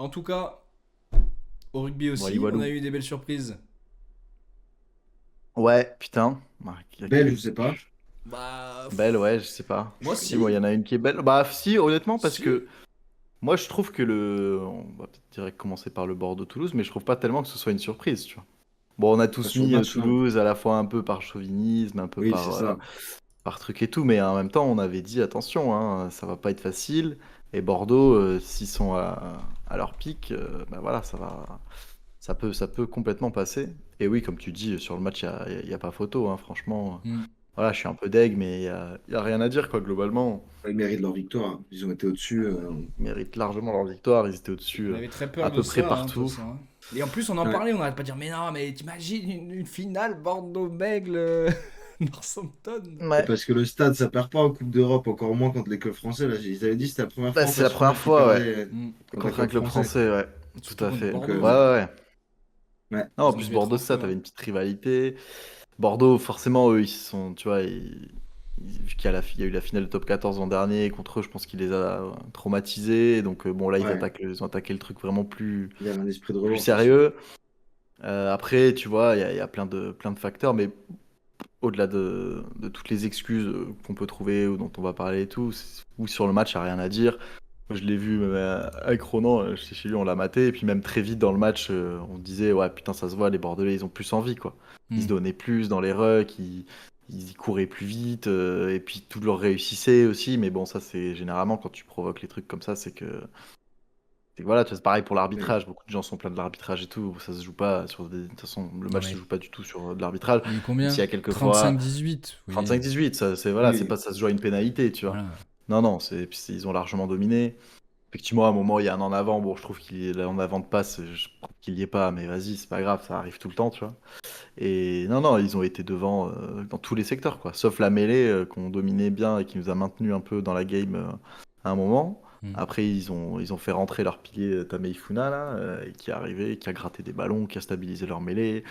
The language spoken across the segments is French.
En tout cas, au rugby Wally aussi, on a Walou. eu des belles surprises. Ouais, putain. Belle, je sais pas. Bah, Belle, ouais, je sais pas. moi Si, moi, il y si. en a une qui est belle. Bah, si, honnêtement, parce Si. que moi, je trouve que le. On va peut-être direct commencer par le Bordeaux-Toulouse, mais je trouve pas tellement que ce soit une surprise, tu vois. Bon, on a Pas tous sur le mis match, non. Toulouse à la fois un peu par chauvinisme, un peu Oui, c'est ça. par truc et tout, mais en même temps, on avait dit attention, hein, ça va pas être facile. Et Bordeaux, s'ils sont à leur pic, bah voilà, ça peut complètement passer. Et oui, comme tu dis, sur le match, y a pas photo, hein, franchement. Hmm. Voilà, je suis un peu deg, mais y a rien à dire, quoi, globalement. Ils méritent leur victoire, hein. Ils ont été au-dessus. Ils méritent largement leur victoire, ils étaient au-dessus On avait très à peur de peu près ça, hein, de toute partout. façon, hein. Et en plus, on en Ouais. parlait, on n'arrête pas de dire, mais non, mais t'imagines une finale Bordeaux-Bègles Northampton. Et Ouais, parce que le stade, ça perd pas en Coupe d'Europe, encore moins contre les clubs français. Là, ils avaient dit que c'était la première bah, fois en c'est la phase première finale qu'ils fois, ouais, perdaient Hmm. contre un contre un club club français. français, ouais, tout Surtout à contre fait. Donc, Bordeaux, Ouais, ouais, ouais. ouais. Non, en ils ont plus, dû être Bordeaux, en ça, feu, t'avais hein. une petite rivalité. Bordeaux, forcément, eux, ils sont, tu vois, vu qu'il y a, il y a eu la finale de top 14 l'an dernier, contre eux, je pense qu'il les a traumatisés. Donc, bon, là, Ouais. ils ont attaqué le truc vraiment Il y avait un esprit de plus revanche aussi. sérieux. Après, tu vois, il y a plein de facteurs, mais au-delà de toutes les excuses qu'on peut trouver ou dont on va parler et tout, ou sur le match, il n'y a rien à dire. Moi, je l'ai vu avec Ronan, chez lui, on l'a maté, et puis même très vite dans le match, on disait, ouais, putain, ça se voit, les Bordelais, ils ont plus envie, quoi. Ils se Hmm. donnaient plus dans les rucks, ils y couraient plus vite, et puis tout leur réussissait aussi, mais bon, ça, c'est généralement quand tu provoques les trucs comme ça, c'est que voilà, tu vois, c'est pareil pour Oui. l'arbitrage, beaucoup de gens sont pleins de l'arbitrage et tout, ça se joue pas sur des... De toute façon, le Non, match se mais joue pas du tout sur de l'arbitrage, il y a eu même combien? s'il y a quelques fois 35-18, oui. 35-18, ça, c'est voilà, c'est Oui. pas ça se joue à une pénalité, tu vois. Voilà. Non, non, ils ont largement dominé. Effectivement, à un moment, il y a un en avant. Bon, je trouve qu'il est là en avant de passe, je trouve qu'il y est pas, mais vas-y, c'est pas grave, ça arrive tout le temps, tu vois. Et non, non, ils ont été devant dans tous les secteurs, quoi. Sauf la mêlée qu'on dominait bien et qui nous a maintenu un peu dans la game à un moment. Hmm. Après, ils ont fait rentrer leur pilier Tameifuna, là, et qui est arrivé, qui a gratté des ballons, qui a stabilisé leur mêlée,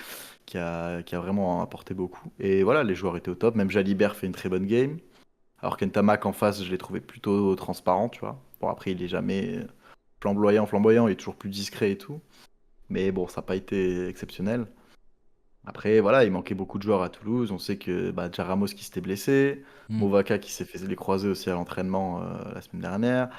qui a vraiment apporté beaucoup. Et voilà, les joueurs étaient au top. Même Jalibert fait une très bonne game. Alors qu'Ntamak en face, je l'ai trouvé plutôt transparent, tu vois. Bon, après, il est jamais flamboyant, il est toujours plus discret et tout. Mais bon, ça n'a pas été exceptionnel. Après, voilà, il manquait beaucoup de joueurs à Toulouse. On sait que bah, déjà Ramos qui s'était blessé, Hmm. Movaka qui s'est fait les croisés aussi à l'entraînement la semaine dernière,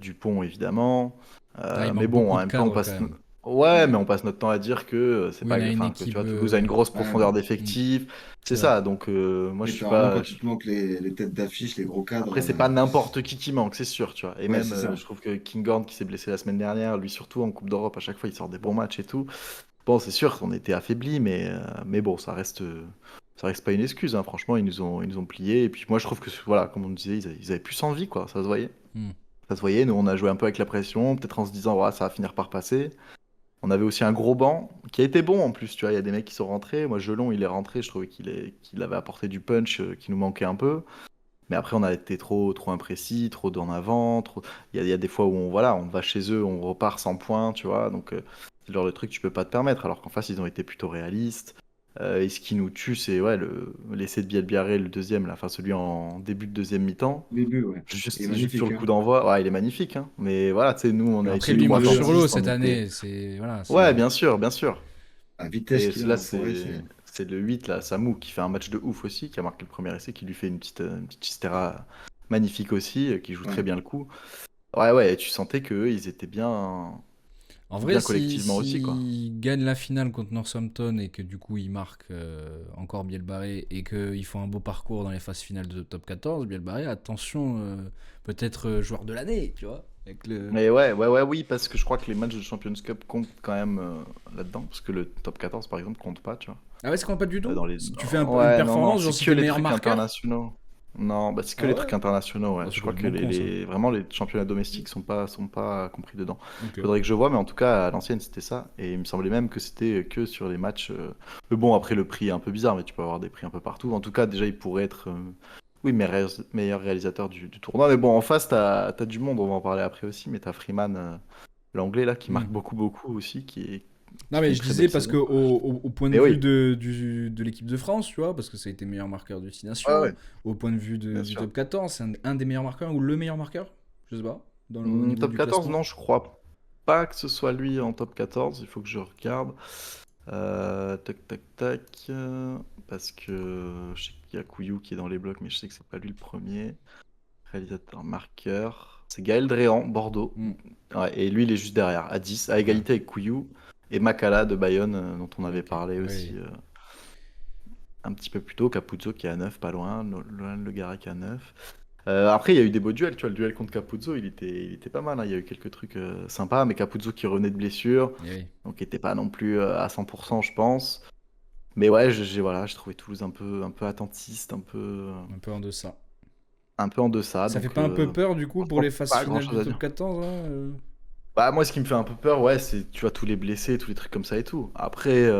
Dupont évidemment. Ah, il Mais manque bon, beaucoup en de même temps, cadres quand même. ouais, mais on passe notre temps à dire que c'est Oui, pas, on a une enfin, que tu équipe. vois, Toulouse a une grosse Ouais, profondeur Hmm. d'effectifs. C'est C'est vrai. ça. Donc moi, je mais suis apparemment, pas. quand il te manque les têtes d'affiche, les gros cadres, Après, c'est pas n'importe qui manque, c'est sûr, tu vois. Et ouais, même, c'est ça. je trouve que Kinghorn qui s'est blessé la semaine dernière, lui surtout en Coupe d'Europe, à chaque fois, il sort des bons matchs et tout. Bon, c'est sûr qu'on était affaiblis, mais bon, ça reste pas une excuse, hein. Franchement, ils nous ont pliés. Et puis moi, je trouve que, voilà, comme on disait, ils avaient plus envie, quoi. Ça se voyait. Hmm. Ça se voyait. Nous, on a joué un peu avec la pression, peut-être en se disant, ouais, ça va finir par passer. On avait aussi un gros banc qui a été bon en plus, tu vois. Il y a des mecs qui sont rentrés. Moi, Gelon, il est rentré. Je trouvais qu'il avait apporté du punch qui nous manquait un peu. Mais après, on a été trop imprécis, trop d'en avant. Trop... il y a des fois où voilà, on va chez eux, on repart sans points, tu vois. Donc, c'est le genre de truc que tu peux pas te permettre. Alors qu'en face, ils ont été plutôt réalistes. Et ce qui nous tue, c'est ouais, l'essai de Bielbiarré, le deuxième, là, enfin celui en début de deuxième mi-temps. Au début, ouais. Il est Juste sur magnifique, le hein. coup d'envoi, ouais, il est magnifique, hein. Mais voilà, tu sais, nous, on a Après, été lui, il Celui trop marche sur de l'eau attentiste. cette année. C'est voilà, Ouais, c'est. bien sûr. la vitesse Et qu'il a là, en forêt, c'est. c'est le 8 là, Samou, qui fait un match de ouf aussi, qui a marqué le premier essai, qui lui fait une petite chistera magnifique aussi, qui joue très Ouais. bien le coup. Ouais, ouais, et tu sentais qu'eux, ils étaient En vrai, bien si collectivement aussi, quoi. s'ils gagnent la finale contre Northampton et que du coup ils marquent encore Bielbarré et qu'ils font un beau parcours dans les phases finales de top 14, Bielbarré, attention, peut-être joueur de l'année, tu vois. Avec le... Mais oui, parce que je crois que les matchs de Champions Cup comptent quand même là-dedans, parce que le top 14, par exemple, compte pas, tu vois. Ah ouais, ça compte pas du tout? Dans les... Si tu fais une Ouais, non, non, performance, genre c'est si que t'es les meilleur trucs marqueur? internationaux. Non, bah, c'est que Ah les ouais? trucs internationaux, ouais. Oh, Je c'est crois que complètement con ça. vraiment les championnats domestiques sont pas compris dedans. Ok. Faudrait que je vois, mais en tout cas, à l'ancienne, c'était ça. Et il me semblait même que c'était que sur les matchs. Mais bon, après, le prix est un peu bizarre, mais tu peux avoir des prix un peu partout. En tout cas, déjà, il pourrait être, oui, meilleur réalisateur du tournoi. Mais bon, en face, t'as du monde, on va en parler après aussi, mais t'as Freeman, l'anglais, là, qui Hmm. marque beaucoup aussi, Non qui fait mais une je très disais belle parce que saison. au point de Mais vue oui, de l'équipe de France, tu vois, parce que ça a été meilleur marqueur de 6 ouais, nations, ouais, au point de vue bien du sûr. top 14, c'est un des meilleurs marqueurs ou le meilleur marqueur, je sais pas, au niveau Top du 14, classement. non, je crois. pas que ce soit lui en top 14, il faut que je regarde. Tac, tac, tac. Parce que je sais qu'il y a Couillou qui est dans les blocs, mais je sais que c'est pas lui le premier. Réalisateur marqueur. C'est Gaël Dréan, Bordeaux. Mm. Ouais, et lui, il est juste derrière, à 10, à égalité avec Couillou. Et Makala de Bayonne, dont on avait parlé Oui. aussi un petit peu plus tôt. Capuzzo qui est à 9, pas loin. Loin Le Garec à 9. Après, il y a eu des beaux duels. Tu vois, le duel contre Capuzzo, il était pas mal, hein. Il y a eu quelques trucs sympas. Mais Capuzzo qui revenait de blessure, Et oui. donc il était pas non plus à 100%, je pense. Mais ouais, voilà, j'ai trouvé Toulouse un peu attentiste, Un peu en deçà. un peu en deçà. Ça fait Donc, pas un peu peur du coup pour franchement, les phases pas finales grand-chose du à top dire. 14 là, Bah, moi, ce qui me fait un peu peur, ouais, c'est, tu vois, tous les blessés, tous les trucs comme ça et tout. Après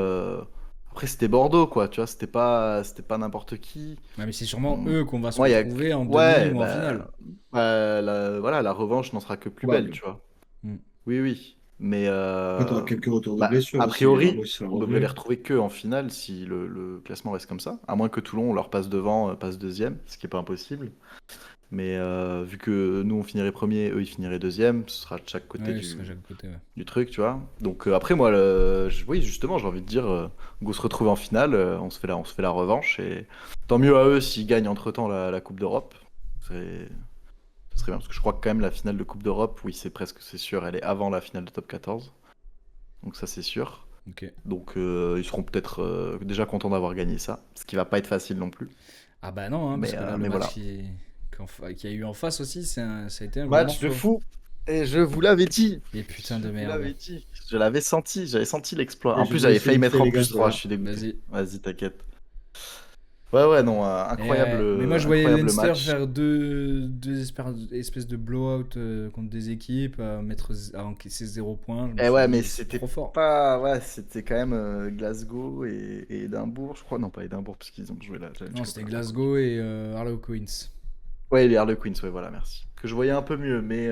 c'était Bordeaux, quoi, tu vois, c'était pas n'importe qui. Ouais, mais c'est sûrement Hum, eux qu'on va se Moi, il y a... retrouver en demi Ouais, ou en finale. voilà, la revanche n'en sera que plus belle, Probable. tu vois. Mm. Oui, oui. Mais, Après, t'auras quelques retours de bah, blessures a aussi. priori, Ramos, il sera on devrait les revenu. retrouver que en finale si le classement reste comme ça. À moins que Toulon, on leur passe devant, passe deuxième, ce qui est pas impossible. Mais vu que nous, on finirait premier, eux, ils finiraient deuxième, ce sera de chaque côté Ouais, ce serait chaque côté, ouais. du truc, tu vois. Donc après, moi, oui, justement, j'ai envie de dire, go se retrouve en finale, on se fait la revanche, et tant mieux à eux s'ils gagnent entre-temps la Coupe d'Europe. Ce serait bien, parce que je crois que quand même la finale de Coupe d'Europe, oui, c'est sûr, elle est avant la finale de top 14. Donc ça, c'est sûr. Ok. Donc ils seront peut-être déjà contents d'avoir gagné ça, ce qui va pas être facile non plus. Ah bah non, hein, parce que là, le Mais match voilà. qu'il y a eu en face aussi, ça a été un gros Match de morceau. fou. Et je vous l'avais dit. Et putain de Je vous merde. l'avais dit. Je l'avais senti. J'avais senti l'exploit. Et En je plus, vais j'avais essayer failli vite mettre fait, en les gars, plus je 3. Je regarde. suis dégoûté. Vas-y. Vas-y, t'inquiète. Ouais, non, Mais moi, je voyais incroyable Leinster match. faire deux espèces de blowout contre des équipes, à encaisser 0 points. Je me Et suis ouais, mais dit, c'est c'était trop fort. pas. Ouais, c'était quand même Glasgow et Édimbourg, je crois. Non, pas Édimbourg, parce qu'ils ont joué la Challenge Non, Cup c'était par contre. Glasgow et Harlequins. Ouais, les Harlequins, ouais, voilà, merci. Que je voyais un peu mieux, mais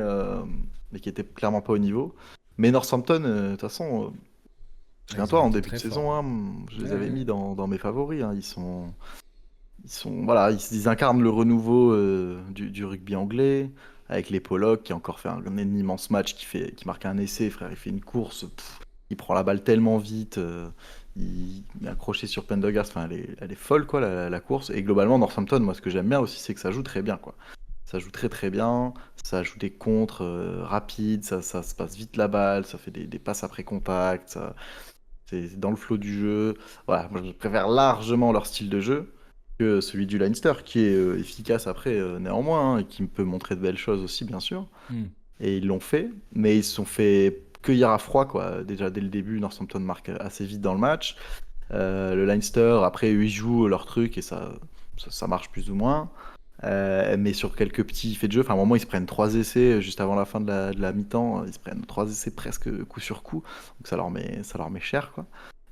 qui était clairement pas au niveau. Mais Northampton, de toute façon, Ouais, ils ont souviens-toi, en été début de très saison, forts. hein, je Ouais, les avais ouais. mis dans mes favoris, hein. Voilà, ils incarnent le renouveau du rugby anglais, avec les Pollock qui a encore fait un immense match, qui marque un essai, frère, il fait une course, il prend la balle tellement vite, il est accroché sur Pendergast, enfin, elle est folle, quoi, la course. Et globalement, Northampton, moi, ce que j'aime bien aussi, c'est que ça joue très bien, quoi. Ça joue très très bien, ça joue des contres rapides, ça se passe vite la balle, ça fait des passes après contact, c'est dans le flow du jeu. Voilà, moi je préfère largement leur style de jeu que celui du Leinster, qui est efficace après néanmoins, hein, et qui peut montrer de belles choses aussi, bien sûr. Hmm. Et ils l'ont fait, mais ils se sont fait cueillir à froid, quoi. Déjà dès le début, Northampton marque assez vite dans le match. Le Leinster, après, eux, ils jouent leur truc et ça marche plus ou moins. Mais sur quelques petits faits de jeu, enfin, à un moment, ils se prennent 3 essais juste avant la fin de la mi-temps. Ils se prennent 3 essais presque coup sur coup. Donc ça leur met cher, quoi.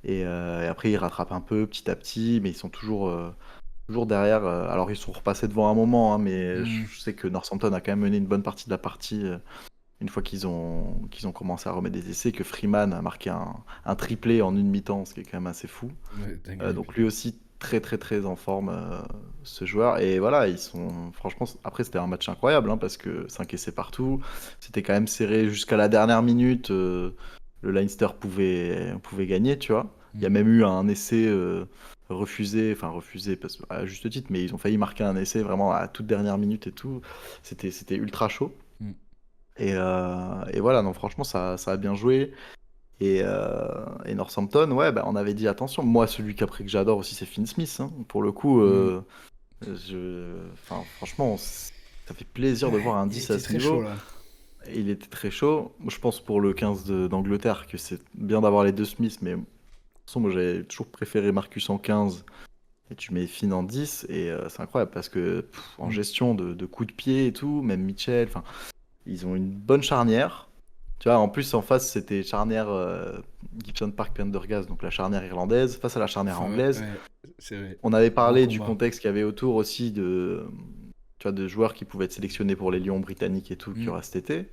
Et après, ils rattrapent un peu petit à petit, mais ils sont toujours derrière. Alors, ils sont repassés devant un moment, hein, mais Hmm. je sais que Northampton a quand même mené une bonne partie de la partie une fois qu'ils ont commencé à remettre des essais, que Freeman a marqué un triplé en une mi-temps, ce qui est quand même assez fou. Ouais, dingue. Donc lui aussi très très très en forme ce joueur, et voilà, ils sont franchement, après c'était un match incroyable, hein, parce que 5 essais partout, c'était quand même serré jusqu'à la dernière minute. Le Leinster pouvait gagner, tu vois. Il y a Hmm. même eu un essai refusé parce, à juste titre, mais ils ont failli marquer un essai vraiment à toute dernière minute et tout. C'était ultra chaud. Hmm. Et voilà, non, franchement, ça a bien joué. Et Northampton, ouais, bah, on avait dit attention. Moi, celui qu'après que j'adore aussi, c'est Finn Smith, hein. Pour le coup, Hmm. enfin, franchement, ça fait plaisir de voir Ouais, un il 10 à était ce très chaud niveau. là. Et il était très chaud. Moi, je pense pour le 15 d'Angleterre que c'est bien d'avoir les deux Smiths, mais de toute façon, moi, j'avais toujours préféré Marcus en 15 et tu mets Finn en 10. Et c'est incroyable parce que en Hmm. gestion de coups de pied et tout, même Mitchell, enfin, ils ont une bonne charnière. Tu vois, en plus, en face, c'était charnière Gibson Park Pendergast, donc la charnière irlandaise, face à la charnière Enfin, anglaise. ouais, c'est vrai. On avait Gros parlé du combat. contexte qu'il y avait autour aussi tu vois, de joueurs qui pouvaient être sélectionnés pour les Lions britanniques et tout, qui Hmm. aura cet été.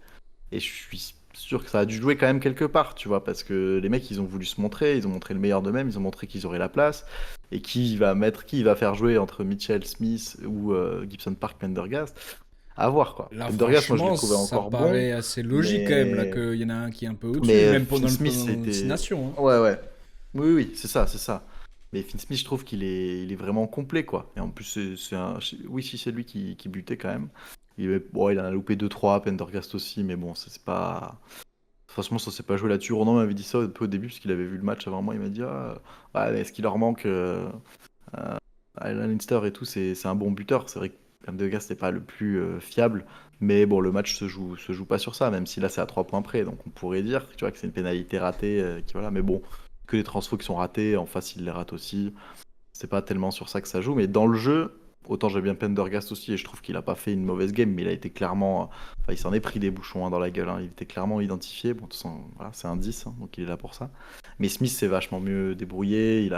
Et je suis sûr que ça a dû jouer quand même quelque part, tu vois, parce que les mecs, ils ont voulu se montrer, ils ont montré le meilleur d'eux-mêmes, ils ont montré qu'ils auraient la place. Et qui va faire jouer entre Mitchell Smith ou Gibson Park Pendergast? à voir quoi. Là, Pendergast, moi je l'ai franchement, trouvé ça encore bon, paraît assez logique quand même, là, mais qu'il y en a un qui est un peu au-dessus, mais même Finn Smith pendant le Six c'était Nations, hein. ouais ouais. Oui oui, c'est ça, c'est ça. Mais Finn Smith, je trouve qu'il est vraiment complet quoi. Et en plus c'est un oui si c'est lui qui butait quand même. Bon, il en a loupé deux trois, Pendergast aussi, mais bon, c'est pas. Franchement, ça s'est pas joué là-dessus. Ronan m'avait dit ça un peu au début, parce qu'il avait vu le match avant moi. Il m'a dit ouais, mais est-ce qu'il leur manque Alan Leinster et tout, c'est un bon buteur. C'est vrai que Pendergast n'est pas le plus fiable. Mais bon, le match se joue pas sur ça, même si là c'est à 3 points près. Donc on pourrait dire tu vois, que c'est une pénalité ratée. Voilà. Mais bon, que les transfos qui sont ratés, en face il les rate aussi. C'est pas tellement sur ça que ça joue, mais dans le jeu, autant j'aime bien Pendergast aussi, et je trouve qu'il a pas fait une mauvaise game, mais il a été clairement. Enfin, il s'en est pris des bouchons dans la gueule, hein. Il était clairement identifié. Bon, de toute façon, voilà, c'est un 10, hein, donc il est là pour ça. Mais Smith s'est vachement mieux débrouillé,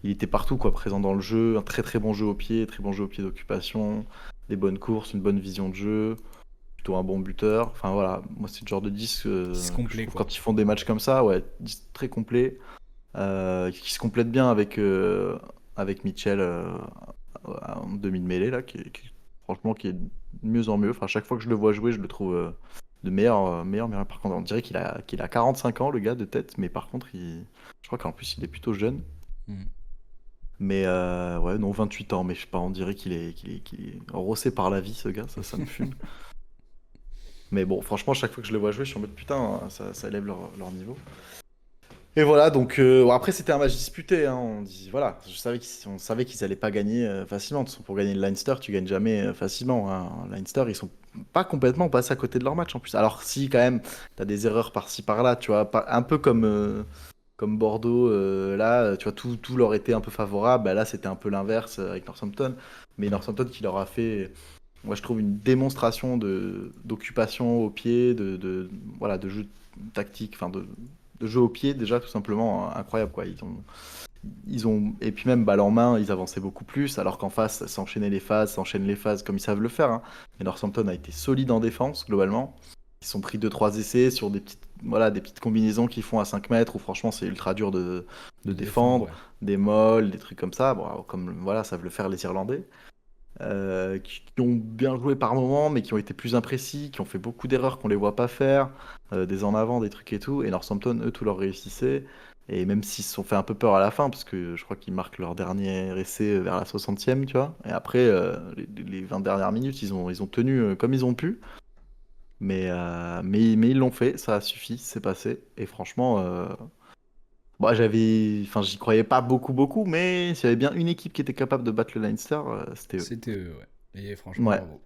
il était partout, quoi, présent dans le jeu. Un très très bon jeu au pied, très bon jeu au pied d'occupation, des bonnes courses, une bonne vision de jeu, plutôt un bon buteur. Enfin voilà, moi c'est le genre de 10 10 que je complet, trouve quoi. quand ils font des matchs comme ça, ouais, 10 très complet, qui se complète bien avec Mitchell en demi de mêlée, là, franchement, qui est de mieux en mieux. Enfin, chaque fois que je le vois jouer, je le trouve de meilleur. Par contre, on dirait qu'il a 45 ans, le gars, de tête, mais par contre, je crois qu'en plus, il est plutôt jeune. Mm. Mais ouais, non, 28 ans, mais je sais pas, on dirait qu'il est rossé par la vie, ce gars, ça me fume. Mais bon, franchement, chaque fois que je le vois jouer, je suis en mode putain, ça élève leur niveau. Et voilà, donc bon, après c'était un match disputé, hein, voilà, on savait qu'ils allaient pas gagner facilement. De toute façon, pour gagner le Leinster, tu gagnes jamais facilement, hein. Leinster, ils sont pas complètement passés à côté de leur match en plus. Alors si quand même, t'as des erreurs par-ci par-là, tu vois, un peu comme Bordeaux, là, tu vois, tout leur était un peu favorable. Bah, là, c'était un peu l'inverse avec Northampton, mais Northampton qui leur a fait, moi je trouve une démonstration d'occupation au pied, voilà, de jeu tactique, enfin de jeu au pied déjà tout simplement incroyable quoi. Ils ont et puis même balle en main, ils avançaient beaucoup plus alors qu'en face ça s'enchaînent les phases comme ils savent le faire, hein. Et Northampton a été solide en défense globalement. Ils se sont pris deux trois essais sur des petites combinaisons qu'ils font à 5 mètres où franchement c'est ultra dur de Défendre, défendre, ouais. des molles, des trucs comme ça. Bon, comme voilà, savent le faire les Irlandais. Qui ont bien joué par moments, mais qui ont été plus imprécis, qui ont fait beaucoup d'erreurs qu'on les voit pas faire, des en avant, des trucs et tout. Et Northampton, eux, tout leur réussissait. Et même s'ils se sont fait un peu peur à la fin, parce que je crois qu'ils marquent leur dernier essai vers la 60e, tu vois. Et après, les 20 dernières minutes, ils ont tenu comme ils ont pu. Mais ils l'ont fait, ça a suffi, c'est passé. Et franchement, bon, enfin, j'y croyais pas beaucoup, mais s'il y avait bien une équipe qui était capable de battre le Leinster, c'était eux. C'était eux, ouais. Et franchement, Ouais. bravo.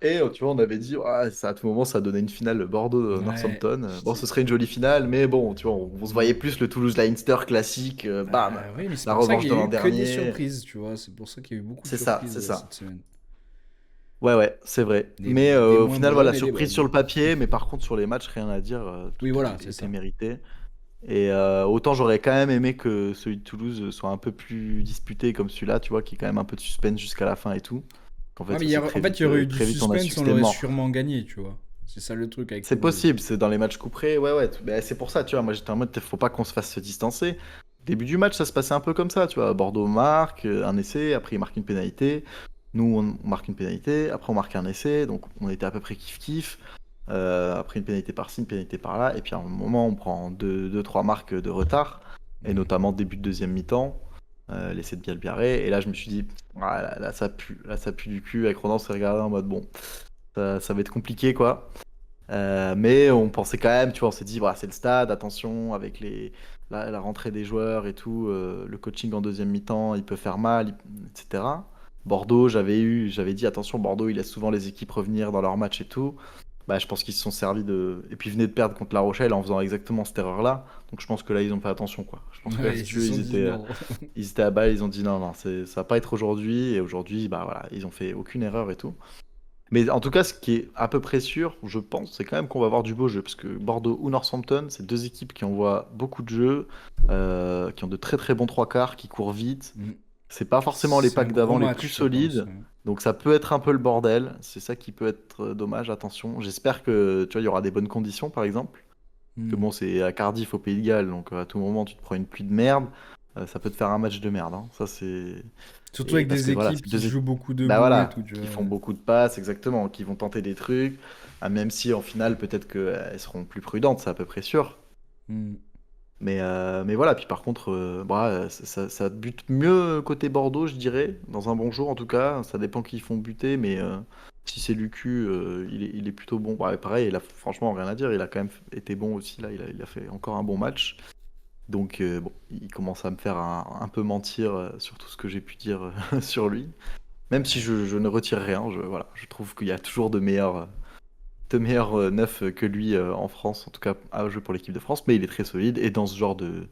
Et tu vois, on avait dit, ah, ça, à tout moment, ça donnait une finale Ouais. Bordeaux-Northampton. Bon, ce serait une jolie finale, mais bon, tu vois, on se voyait plus le Toulouse-Leinster classique, bam, Bah oui, mais c'est la pour ça qu'il revanche y de a l'an eu que des dernier. surprises, tu vois. C'est pour ça qu'il y a eu beaucoup de C'est ça, surprises c'est ça. cette semaine. Ouais, ouais, c'est vrai. Des, Mais des au moins final, voilà, bonnes et des surprise sur bonnes. le papier, mais par contre, sur les matchs, rien à dire, Oui, tout voilà, c'est était ça. mérité. Et autant j'aurais quand même aimé que celui de Toulouse soit un peu plus disputé comme celui-là, tu vois, qui est quand même un peu de suspense jusqu'à la fin et tout. Qu'en Ouais, fait, mais ça c'est en fait, il y aurait eu du très vite, on a su suspense, que on c'était l'aurait mort. sûrement gagné, tu vois. C'est ça le truc avec C'est Toulouse. possible, c'est dans les matchs couperés, ouais, ouais. Ben, c'est pour ça, tu vois. Moi, j'étais en mode, faut pas qu'on se fasse se distancer. Début du match, ça se passait un peu comme ça, tu vois. Bordeaux marque un essai, après il marque une pénalité. Nous, on marque une pénalité, après on marque un essai, donc on était à peu près kiff-kiff. Après une pénalité par-ci, une pénalité par-là, et puis à un moment, on prend deux, trois marques de retard, et Mm. notamment début de deuxième mi-temps, l'essai de Bielbiarré. Et là, je me suis dit, ah, là, ça pue du cul. Avec Ronan, on s'est regardé en mode, bon, ça va être compliqué, quoi. Mais on pensait quand même, tu vois, on s'est dit, voilà, c'est le stade, attention, avec la rentrée des joueurs et tout, le coaching en deuxième mi-temps, il peut faire mal, etc. Bordeaux, j'avais dit, attention, Bordeaux, il laisse souvent les équipes revenir dans leur match et tout. Bah, je pense qu'ils se sont servis de. Et puis, ils venaient de perdre contre La Rochelle en faisant exactement cette erreur-là. Donc, je pense que là, ils ont fait attention, quoi. Je pense que là, Ouais, si ils se tu veux, sont dit non. ils étaient à balle, ils ont dit non, non, ça va pas être aujourd'hui. Et aujourd'hui, bah voilà, ils ont fait aucune erreur et tout. Mais en tout cas, ce qui est à peu près sûr, je pense, c'est quand même qu'on va avoir du beau jeu. Parce que Bordeaux ou Northampton, c'est deux équipes qui envoient beaucoup de jeux, qui ont de très très bons trois quarts, qui courent vite. Mm. C'est pas forcément les C'est un packs gros d'avant les plus match, je pense. solides. Donc ça peut être un peu le bordel. C'est ça qui peut être dommage, attention. J'espère que tu vois, il y aura des bonnes conditions, par exemple. Parce que Mm. bon, c'est à Cardiff au Pays de Galles, donc à tout moment tu te prends une pluie de merde. ça peut te faire un match de merde, hein. Ça, c'est. Surtout Et avec parce des que voilà, équipes c'est qui deux jouent équipes. beaucoup Bah debout et voilà, tout, tu qui vois. font beaucoup de passes, exactement, qui vont tenter des trucs. Ah, même si en finale, peut-être qu'elles seront plus prudentes, c'est à peu près sûr. Hmm. Mais voilà, puis par contre, ça bute mieux côté Bordeaux, je dirais, dans un bon jour en tout cas. Ça dépend qui ils font buter, mais si c'est Lucu, il est plutôt bon. Ouais, pareil, il a franchement rien à dire, il a quand même été bon aussi, là, il a fait encore un bon match. Donc bon, il commence à me faire un peu mentir sur tout ce que j'ai pu dire sur lui. Même si je ne retire rien, voilà, je trouve qu'il y a toujours de meilleurs neufs que lui en France, en tout cas à jouer pour l'équipe de France, mais il est très solide et dans ce genre de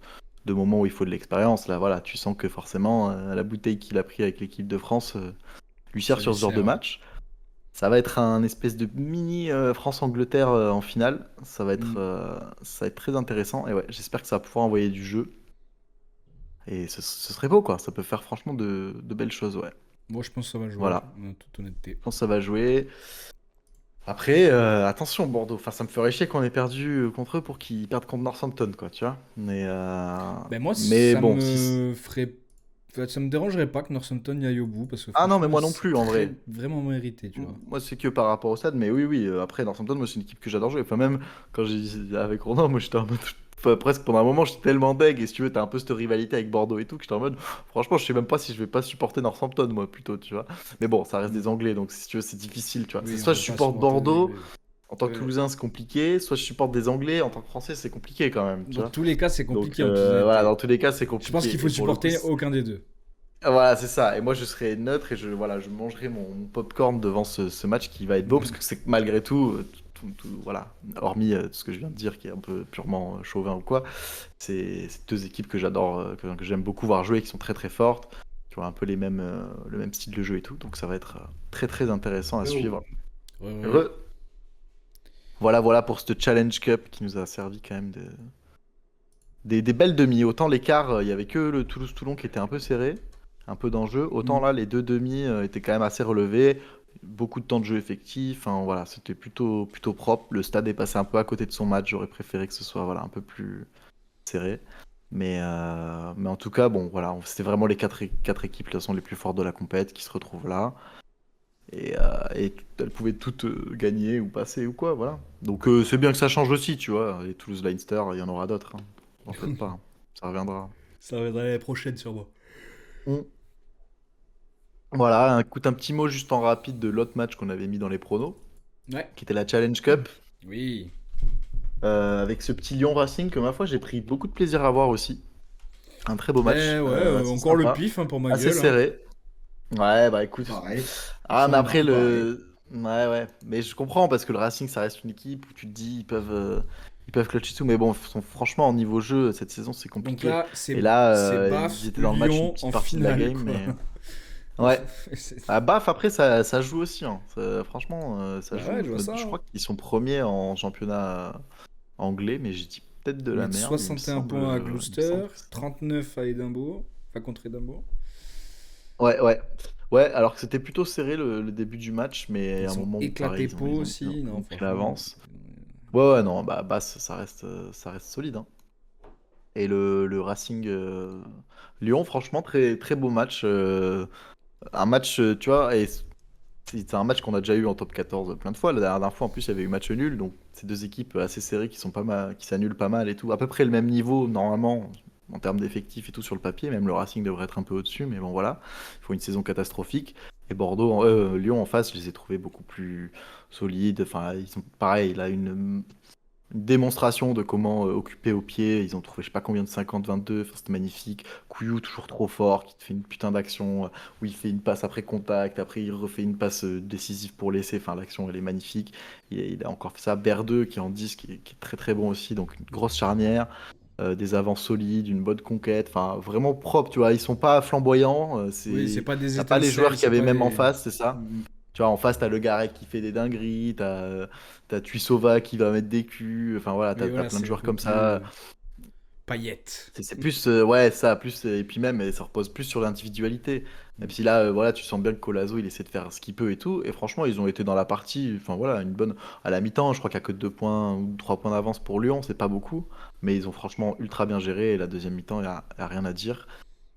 moment où il faut de l'expérience, là voilà, tu sens que forcément la bouteille qu'il a pris avec l'équipe de France lui Ça sert lui sur ce genre de sert. match. Ça va être un espèce de mini France-Angleterre en finale, Hmm. ça va être très intéressant et ouais, j'espère que ça va pouvoir envoyer du jeu et ce serait beau quoi, ça peut faire franchement de belles choses, ouais. Moi, je pense que ça va jouer, Voilà, en toute honnêteté. je pense que ça va jouer. Après, attention, Bordeaux. Enfin, ça me ferait chier qu'on ait perdu contre eux pour qu'ils perdent contre Northampton, quoi, tu vois. Ben moi, Mais ça bon, si. me ferait. Enfin, ça me dérangerait pas que Northampton y aille au bout, parce que Ah non, mais franchement, moi non c'est plus, en très vrai. vraiment mérité, tu vois. Moi, c'est que par rapport au stade, mais oui, oui. Après, Northampton, moi, c'est une équipe que j'adore jouer. Enfin, même quand j'ai dit avec Ronan, moi, j'étais en mode. Enfin, presque pendant un moment, j'étais tellement deg. Et si tu veux, t'as un peu cette rivalité avec Bordeaux et tout, que j'étais en mode. Franchement, je sais même pas si je vais pas supporter Northampton, moi, plutôt, tu vois. Mais bon, ça reste Hmm. des Anglais, donc si tu veux, c'est difficile, tu vois. C'est Oui, on soit je peut pas supporte supporter les Bordeaux. Anglais. En tant que Toulousain, c'est compliqué. Soit je supporte des Anglais. En tant que Français, c'est compliqué quand même, tu Dans vois. tous les cas, c'est Donc compliqué en toute voilà, honnêteté. dans tous les cas, c'est Je pense qu'il compliqué. faut Et pour le coup, supporter aucun des deux. voilà, c'est ça. Et moi, je serai neutre et voilà, je mangerai mon popcorn devant ce match qui va être beau parce que c'est malgré tout, voilà, hormis tout ce que je viens de dire qui est un peu purement chauvin ou quoi, c'est deux équipes que j'adore, que j'aime beaucoup voir jouer, qui sont très très fortes, qui ont un peu le même style de jeu et tout. Donc ça va être très très intéressant à Oh. suivre. Ouais, ouais. Re- Voilà, voilà pour cette Challenge Cup qui nous a servi quand même des belles demi. Autant l'écart, il y avait que le Toulouse-Toulon qui était un peu serré, un peu d'enjeu. Autant Hmm. là, les deux demi étaient quand même assez relevés. Beaucoup de temps de jeu effectif. Enfin, voilà, c'était plutôt propre. Le stade est passé un peu à côté de son match. J'aurais préféré que ce soit voilà, un peu plus serré. Mais en tout cas, bon, voilà, c'était vraiment les quatre équipes de toute façon, les plus fortes de la compète qui se retrouvent là. Et elles pouvaient toutes gagner ou passer ou quoi, voilà. Donc c'est bien que ça change aussi, tu vois. Les Toulouse-Leinster, il y en aura d'autres, hein. N'en faites pas, hein. Ça reviendra. Ça reviendra l'année prochaine, sûrement. Mm. Voilà, écoute, un petit mot juste en rapide de l'autre match qu'on avait mis dans les pronos, Ouais. qui était la Challenge Cup, Oui. avec ce petit Lyon Racing que ma foi j'ai pris beaucoup de plaisir à voir aussi. Un très beau match, Ben ouais, assez encore le sympa, pif hein, pour ma assez gueule. Hein. serré. Ouais, bah écoute. Pareil. Ah, mais Franchement, après pareil. le. Ouais, ouais. Mais je comprends parce que le Racing ça reste une équipe où tu te dis ils peuvent clutch et tout, mais bon, franchement, au niveau jeu, cette saison c'est Donc compliqué. là, Et c'est là, ils BAF étaient dans le match une Lyon petite en partie de la finale, game, quoi. mais. Il Ouais. faut- c'est- Ah, Baf, après, ça joue aussi, hein. Franchement, ça Bah ouais, joue. je vois ça. Je Hein. crois qu'ils sont premiers en championnat anglais, mais j'ai dit peut-être de Ils la mettent merde. 61 points à Il me semble Gloucester, que c'est ça. 39 à Édimbourg, enfin contre Édimbourg. Ouais, ouais. Ouais, alors que c'était plutôt serré le début du match, mais à un Ils ont moment où, pareil, éclaté ils ont, Pau ils ont, ils ont- aussi, ils non, ont pris franchement. l'avance. Ouais, ouais, non, bah, Basse, ça reste solide, hein. Et le Racing Lyon, franchement, très, très beau match. Un match, tu vois, et c'est un match qu'on a déjà eu en top 14 plein de fois. La dernière fois, en plus, il y avait eu match nul. Donc, ces deux équipes assez serrées qui sont pas mal, qui s'annulent pas mal et tout. À peu près le même niveau, normalement, en termes d'effectifs et tout sur le papier. Même le Racing devrait être un peu au-dessus. Mais bon, voilà. Il faut une saison catastrophique. Et Lyon en face, je les ai trouvés beaucoup plus solides. Enfin, ils sont pareil. Il a une démonstration de comment occuper au pied. Ils ont trouvé je sais pas combien de 50-22. Enfin, c'était magnifique. Couillou toujours trop fort, qui te fait une putain d'action où il fait une passe après contact. Après, il refait une passe décisive pour laisser. Enfin, l'action, elle est magnifique. Il a encore fait ça. Berdeux, qui est en 10, qui est très très bon aussi. Donc, une grosse charnière. Des avances solides, une bonne conquête. Enfin, vraiment propre, tu vois. Ils sont pas flamboyants. Oui, c'est pas des T'as pas les joueurs étincelles, qu'il y c'est avait pas même en des. face, c'est ça. Mm. Tu vois, en face, t'as le Garec qui fait des dingueries, t'as Tuisova qui va mettre des culs, enfin voilà, Oui, t'as voilà, plein de c'est un joueurs peu comme ça. plus. Payet. C'est plus, ouais, ça, plus, et puis même, ça repose plus sur l'individualité. Même si là, voilà, tu sens bien que Colazo, il essaie de faire ce qu'il peut et tout. Et franchement, ils ont été dans la partie, enfin voilà, une bonne. À la mi-temps, je crois qu'il n'y a que 2 points ou 3 points d'avance pour Lyon, c'est pas beaucoup. Mais ils ont franchement ultra bien géré. Et la deuxième mi-temps, il y a rien à dire.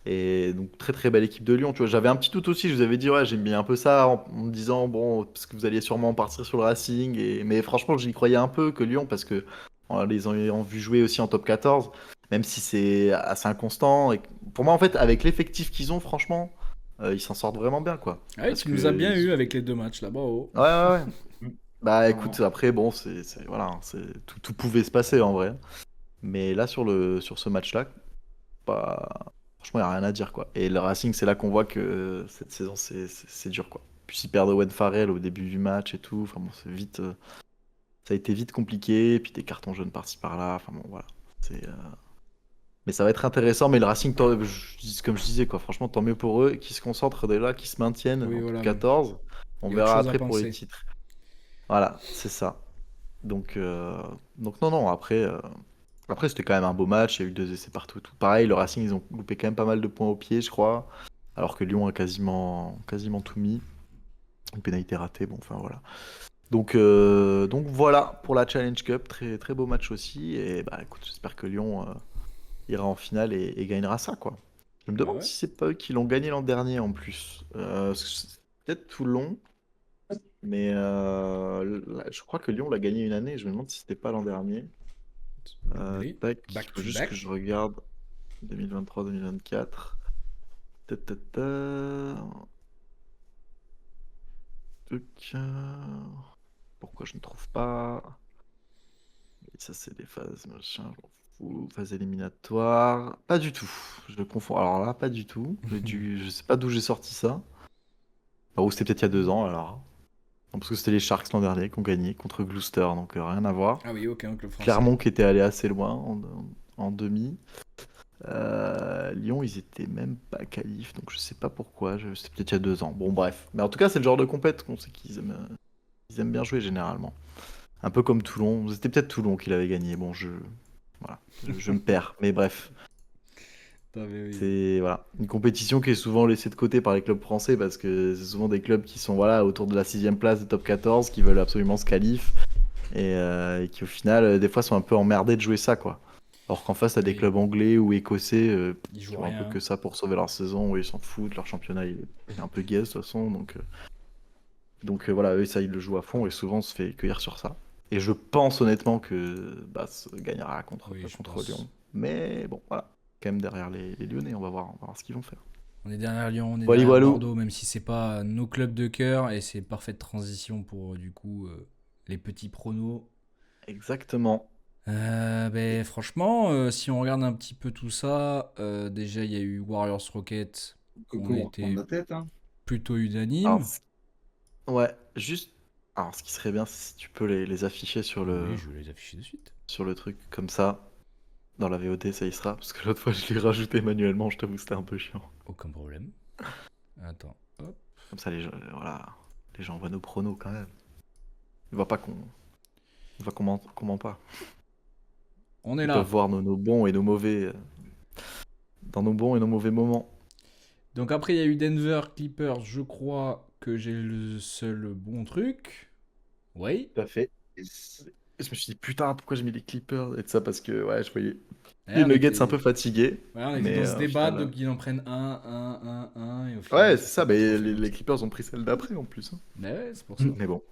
Et donc, très très belle équipe de Lyon. Tu vois, j'avais un petit doute aussi, je vous avais dit, ouais, j'aime bien un peu ça en me disant, bon, parce que vous alliez sûrement partir sur le Racing. Mais franchement, j'y croyais un peu que Lyon, parce que en les ayant vu jouer aussi en top 14, même si c'est assez inconstant. Et pour moi, en fait, avec l'effectif qu'ils ont, franchement, ils s'en sortent vraiment bien, quoi. Ah oui, Parce tu nous as que. bien eu avec les 2 matchs là, bravo. Ouais, ouais, ouais. Mm. Bah écoute, Clairement. après, bon, voilà, tout pouvait se passer en vrai. Mais là, sur ce match-là, pas... franchement, il n'y a rien à dire, quoi. Et le Racing, c'est là qu'on voit que cette saison, c'est dur, quoi. Puis ils perdent Owen Farrell au début du match et tout. Enfin bon, c'est vite, ça a été vite compliqué. Puis des cartons jaunes par-ci par-là. Enfin bon, voilà. C'est, mais ça va être intéressant. Mais le Racing, comme je disais, quoi, franchement, tant mieux pour eux. Qui se concentrent dès là, qui se maintiennent Oui, en top voilà. 14. On Il y a autre verra chose à après pour les penser. titres. Voilà, c'est ça. Donc, non, non, après c'était quand même un beau match, il y a eu 2 essais partout et tout. Pareil, le Racing, ils ont loupé quand même pas mal de points au pied, je crois, alors que Lyon a quasiment tout mis. Une pénalité ratée, bon, enfin voilà. Donc voilà pour la Challenge Cup, très, très beau match aussi. Et bah écoute, j'espère que Lyon ira en finale et gagnera ça, quoi. Je me Bah demande ouais. si c'est pas eux qui l'ont gagné l'an dernier en plus. C'est peut-être Toulon, mais je crois que Lyon l'a gagné une année. Je me demande si c'était pas l'an dernier. Doublé. Tac, Back faut to juste que je back. regarde 2023-2024. Ta, ta, ta. Tuc, pourquoi je ne trouve pas? Et ça, c'est des phases, machin, je m'en fous. Phase éliminatoire. Pas du tout. Je confonds. Alors là, pas du tout. Je sais pas d'où j'ai sorti ça. Ou c'était peut-être il y a 2 ans, alors. Non, parce que c'était les Sharks l'an dernier qui ont gagné contre Gloucester, donc rien à voir. Ah oui, aucun club français. Clermont qui était allé assez loin en demi. Lyon, ils étaient même pas qualifs, donc je sais pas pourquoi. C'était peut-être il y a 2 ans. Bon, bref. Mais en tout cas, c'est le genre de compète qu'on sait ils aiment bien jouer généralement. Un peu comme Toulon. C'était peut-être Toulon qui l'avait gagné. Bon, voilà, je me perds. Mais bref, Ah, mais oui. c'est voilà une compétition qui est souvent laissée de côté par les clubs français parce que c'est souvent des clubs qui sont voilà autour de la 6e place de top 14, qui veulent absolument se qualif et qui au final des fois sont un peu emmerdés de jouer ça, quoi. Alors qu'en face, t'as des Oui. clubs anglais ou écossais Ils qui jouent ont un peu rien. que ça pour sauver leur saison, où ils s'en foutent, leur championnat il est un peu gaze de toute façon, donc voilà, eux ça ils le jouent à fond et souvent on se fait cueillir sur ça. Et je pense honnêtement que Bass gagnera contre, Oui, je contre Lyon. pense. Mais bon, voilà, quand même derrière les Lyonnais, on va voir ce qu'ils vont faire. On est derrière Lyon, on est Wally derrière Walou, Bordeaux, même si c'est pas nos clubs de cœur et c'est parfaite transition pour du coup les petits pronos. exactement. Ben, franchement, si on regarde un petit peu tout ça, déjà il y a eu Warriors Rocket, on Coco, a on va reprendre été la tête, hein. plutôt Alors, unanime. ouais, juste. Alors, ce qui serait bien, c'est si tu peux les afficher Oui, je vais les afficher de suite. sur le truc, comme ça. Dans la VOD, ça y sera, parce que l'autre fois, je l'ai rajouté manuellement, je t'avoue, c'était un peu chiant. Aucun problème. Attends, hop. Comme ça, voilà, les gens voient nos pronos quand même. Ils voient pas ils voient qu'on ment pas. On est Ils peuvent là. voir nos bons et nos mauvais, dans nos bons et nos mauvais moments. Donc après il y a eu Denver Clippers, je crois que j'ai le seul bon truc. Oui. Tout à fait. Et Et je me suis dit, putain, pourquoi j'ai mis les Clippers et tout ça, parce que, ouais, je voyais Ouais, les Nuggets un peu fatigués, on était mais dans ce au débat, final. donc ils en prennent un, et au final Ouais, c'est ça ça, s'est pas trop mais fait comme les ça. Clippers ont pris celle d'après en plus, hein. Mais ouais, c'est pour ça. Mais bon,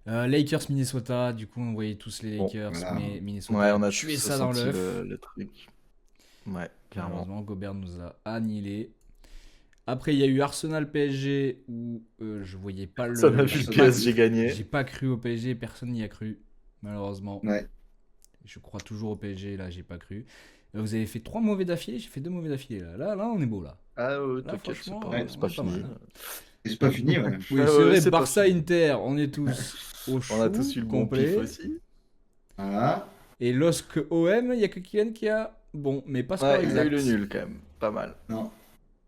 Lakers Minnesota, du coup on voyait tous les bon. Lakers, voilà. mais Ouais, Minnesota a on a tué tous ça dans senti l'œuf. le truc. Ouais, clairement. Malheureusement, Gobert nous a annihilé. Après, il y a eu Arsenal PSG où je voyais pas Ça m'a le. vu le Arsenal. PSG gagner. J'ai pas cru au PSG, personne n'y a cru, malheureusement. Ouais. Je crois toujours au PSG, là, j'ai pas cru. Vous avez fait 3 mauvais d'affilée, j'ai fait 2 mauvais d'affilée. Là, on est beau, là. Ah, Là, t'inquiète, franchement, Ouais. c'est on pas est pas fini. mal, hein. Et c'est pas fini, ouais. Oui, Ah c'est ouais, vrai, c'est pas fini. Barça-Inter, on est tous au On a tous chou eu le bon pif complet. aussi. Voilà. Et LOSC OM, il y a que Kylian qui a. Bon, mais pas score Ouais, il a eu le exact. nul quand même. Pas mal. Non.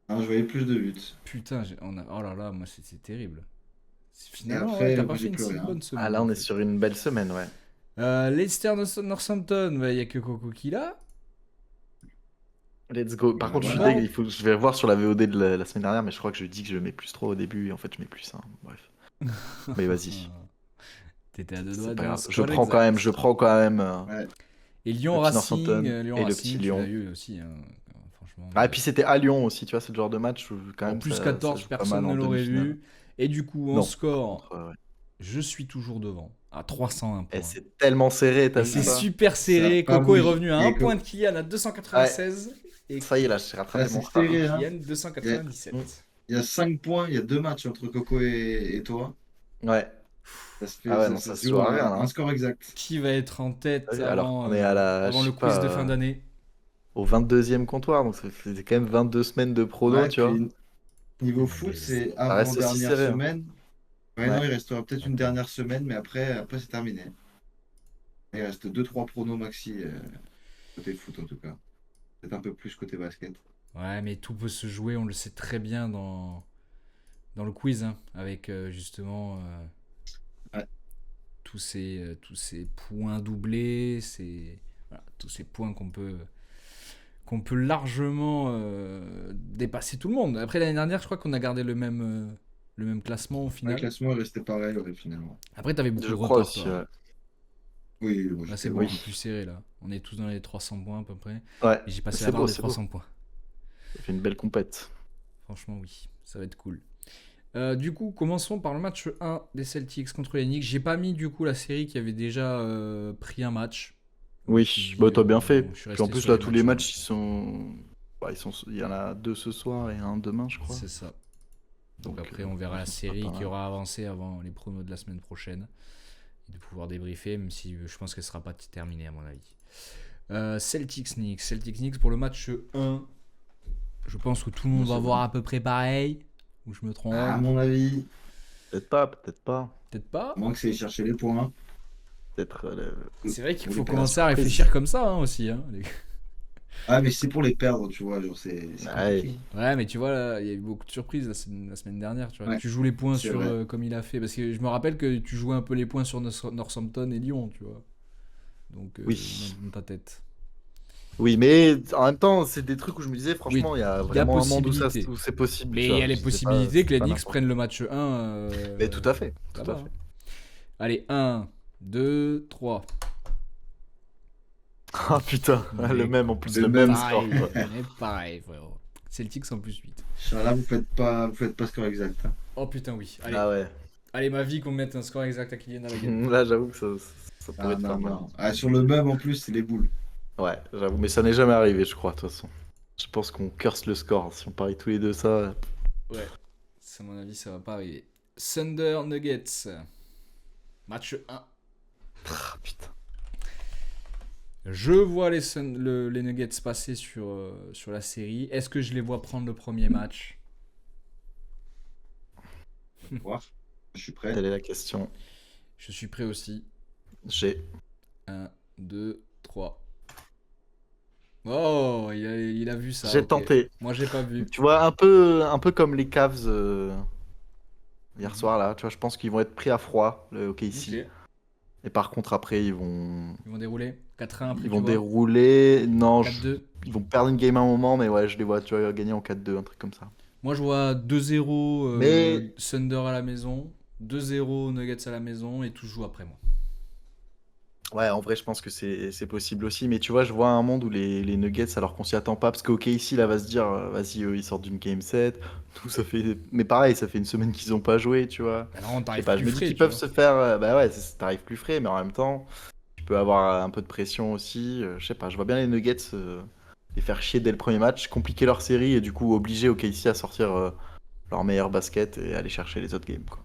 Non, je voyais plus de buts. Putain, oh là là, moi c'est terrible. Et Finalement, ouais, après, t'as je pas fait voyais une plus si rien. bonne Ah, semaine là, en on est fait. sur une belle semaine, ouais. Leicester Northampton, il y a que Coco qui l'a. Let's go. Par contre, je suis Voilà. deg, je vais voir sur la VOD de la semaine dernière, mais je crois que je dis que je mets plus 3 au début, et en fait, je mets plus 1. Bref. Mais vas-y, T'étais à deux doigts c'est pas d'un grave. score exact. Je prends quand même Ouais. Et Lyon le petit Racing, Northampton et le petit tu l'as Lyon. eu aussi, hein, franchement. Ah, et puis c'était à Lyon aussi, tu vois, c'est le genre de match où quand En même plus ça 14, joue pas personne mal ne en l'aurait demi-finale. vu. Et du coup, en Non, par score, contre, ouais. je suis toujours devant, à 301 Et points. c'est tellement serré, t'as Et vu c'est ça? super Ça a serré. pas Coco est bougé. revenu à 1 point de Kylian à Ouais, 296. Et, ça y est, là, j'ai Ah, rattrapé mon c'est retard. serré, hein. Kylian Il y a, 297. il y a 5 points, il y a 2 matchs entre Coco et toi. Ouais. Ça se Ah fait, ouais, ça, non, ça ça se se joue joue à rien, à un là. score exact. Qui va être en tête Alors avant, qu'on est à la, je avant le sais quiz de pas, fin d'année? au 22e comptoir, donc ça fait quand même 22 semaines de prono, Ouais, tu vois. puis niveau Ah, foot, mais c'est Ça reste aussi avant-dernière serré, hein. semaine. Ouais, non, Ouais. il restera peut-être une dernière semaine, mais après c'est terminé. Il reste deux trois pronos maxi, côté foot en tout cas. Peut-être un peu plus côté basket. Ouais, mais tout peut se jouer, on le sait très bien dans le quiz, hein, avec justement Ouais, tous ces points doublés, voilà, tous ces points qu'on peut largement dépasser tout le monde. Après l'année dernière, je crois qu'on a gardé le même classement au le final. classement est resté pareil, ouais, finalement. Après, t'avais beaucoup Je de crois retard, aussi, toi. ouais. Oui, moi Là, j'étais c'est loin. beaucoup plus serré, là. On est tous dans les 300 points à peu près. Ouais, Et j'ai passé la c'est barre beau, des c'est beau. 300 points. Ça fait une belle compète. Franchement, oui, ça va être cool. Du coup, commençons par le match 1 des Celtics contre les Knicks. J'ai pas mis du coup la série qui avait déjà pris un match. Je me suis Oui, dit, bah t'as bien fait. je suis Puis en resté plus, sur là, les tous les matchs 1. matchs, ils sont... Bah, il y en a 2 ce soir et un demain, je crois. C'est ça. Donc Donc, après, on verra la franchement, c'est pas série qui mal. aura avancé avant les promos de la semaine prochaine. Et de pouvoir débriefer, même si je pense qu'elle sera pas terminée à mon avis. Celtics-Knicks. Celtics-Knicks pour le match 1. Je pense que tout le monde va voir à peu près pareil. Ou je me À trompe? mon avis, Peut-être pas, peut-être pas. Peut-être à pas. moins que c'est chercher les points. Peut-être... C'est vrai qu'il Pour faut les perdre. commencer à surprise. réfléchir comme ça hein, aussi. Hein. Ah, mais c'est pour les perdre, tu vois, genre c'est Ouais. compliqué. Ouais, mais tu vois, là, il y a eu beaucoup de surprises la semaine dernière. Tu vois. Ouais, Tu joues les points c'est sur vrai. comme il a fait. Parce que je me rappelle que tu jouais un peu les points sur Northampton et Lyon, tu vois. Donc, Oui. dans ta tête. Oui, mais en même temps, c'est des trucs où je me disais, Oui, franchement, il y a il y a vraiment un monde possibilité. où c'est possible, Mais tu il y a vois. les Je disais pas, possibilités que c'est les pas Knicks n'importe prennent le quoi. match 1 Mais tout à fait, tout à là-bas. fait. Allez, 1, 2, 3. Ah putain, le Mais, même en plus, Le le même même. score, pareil, quoi. mais pareil, frérot. Celtics en plus 8. Là, vous faites pas score exact, hein. Oh putain, oui. Allez, Ah ouais. allez ma vie qu'on mette un score exact à Kylian à la gueule. Là, j'avoue que ça pourrait Ah te non, faire mal. non. Ah, sur le même en plus, c'est les boules. Ouais, j'avoue, mais ça n'est jamais arrivé, je crois, de toute façon. Je pense qu'on curse le score. Si on parie tous les deux ça. Ouais, à mon avis, ça va pas arriver. Thunder Nuggets. Match 1. Ah putain. Je vois les Nuggets passer sur la série. Est-ce que je les vois prendre le premier match? Voir. Je suis prêt. Telle est la question. Je suis prêt aussi. J'ai. 1, 2, 3. Oh, il a vu ça. J'ai Ok. tenté. Moi, j'ai pas vu. Tu vois, un peu comme les Cavs hier soir, là. Tu vois, je pense qu'ils vont être pris à froid, le OKC. Ok. Et par contre, après, ils vont Dérouler 4-1 après, tu vois. dérouler. Non, 4-2. ils vont perdre une game à un moment, mais ouais, je les vois, tu vois, gagner en 4-2, un truc comme ça. Moi, je vois 2-0 Mais Thunder à la maison, 2-0 Nuggets à la maison et tout joue après moi. ouais, en vrai, je pense que c'est possible aussi. Mais tu vois, je vois un monde où les Nuggets, alors qu'on s'y attend pas, parce qu'OK ici, là, va se dire, vas-y, eux, ils sortent d'une game 7. Tout, ça fait... Mais pareil, ça fait une semaine qu'ils ont pas joué, tu vois. Bah non, Je sais t'arrives pas, je plus me dis frais, qu'ils tu peuvent vois. se faire. Bah ouais, t'arrives plus frais, mais en même temps, tu peux avoir un peu de pression aussi. Je sais pas, je vois bien les Nuggets les faire chier dès le premier match, compliquer leur série et du coup obliger OKC à sortir leur meilleur basket et aller chercher les autres games, quoi.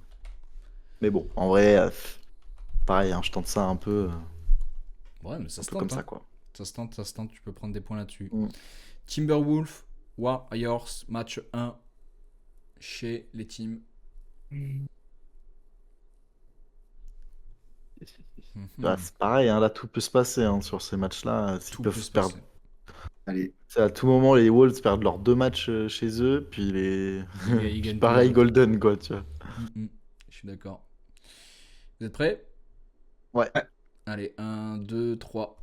Mais bon, en vrai, pareil, hein, je tente ça Ouais, mais ça un se peu comme tente. ça, Hein. quoi. Ça se tente, tu peux prendre des points là-dessus. Mm. Timberwolves, Warriors, match 1 chez les teams. Bah, c'est pareil, hein, là tout peut se passer hein, sur ces matchs-là. S'ils Tout peut peuvent se perdre. passer. Allez. C'est à tout moment, les Wolves perdent leurs 2 matchs chez eux, puis Ils puis gagnent tous pareil, leurs 2. Golden, quoi, tu vois. Je suis d'accord. Vous êtes prêts? Ouais. Allez, 1, 2, 3.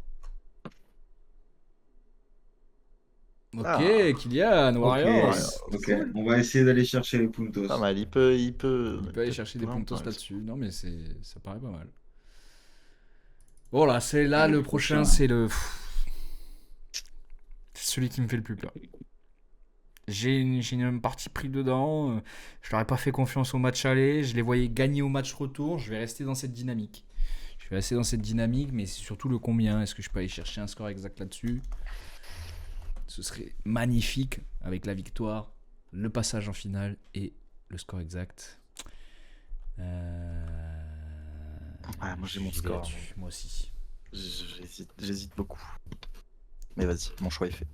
Ok, Ah. Kylian, Warriors. Ok, Cool. on va essayer d'aller chercher les puntos. Pas mal, il peut. Il peut aller peut-être chercher des vraiment puntos pas, là-dessus. Non, mais ça paraît pas mal. Bon, là, c'est là, Et le le prochain, prochain. c'est le. C'est celui qui me fait le plus peur. J'ai une partie pris dedans. Je leur ai pas fait confiance au match aller. Je les voyais gagner au match retour. Je vais rester dans cette dynamique. Je vais rester dans cette dynamique, mais c'est surtout le combien. Est-ce que je peux aller chercher un score exact là-dessus? Ce serait magnifique avec la victoire, le passage en finale et le score exact. Ouais, moi j'ai mon J'y vais score. là-dessus, moi aussi. J'hésite beaucoup. Mais vas-y, mon choix est fait.